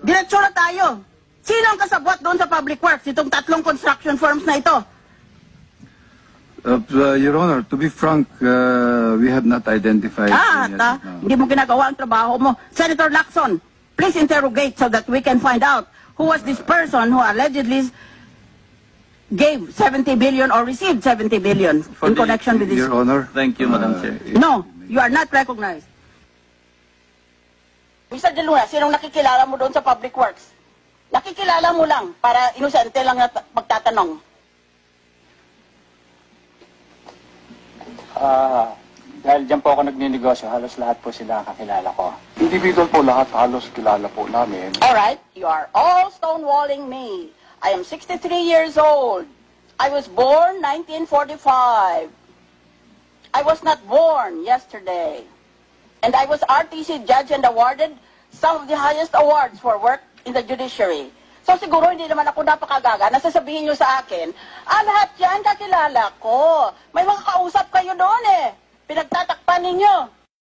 Diretso na tayo. Sino ang kasabwat doon sa public works? Itong tatlong construction firms na ito. Your Honor, to be frank, we have not identified. Hindi mo ginagawa ang trabaho mo. Senator Lacson, please interrogate so that we can find out who was this person who allegedly gave 70 billion or received 70 billion in connection with this. Your Honor. Thank you, Madam Chair. No, you are not recognized. Mr. De Luna, sinong nakikilala mo doon sa public works? Nakikilala mo lang para inosente lang na magtatanong. Dahil dyan po ako nagninegosyo, halos lahat po sila kakilala ko. Individual po lahat, halos kilala po namin. Alright, you are all stonewalling me. I am 63 years old. I was born 1945. I was not born yesterday. And I was RTC judge and awarded some of the highest awards for work in the judiciary. So siguro hindi naman ako napakagaga na sasabihin nyo sa akin, lahat yan kakilala ko. May mga kausap kayo doon eh. Pinagtatakpan ninyo.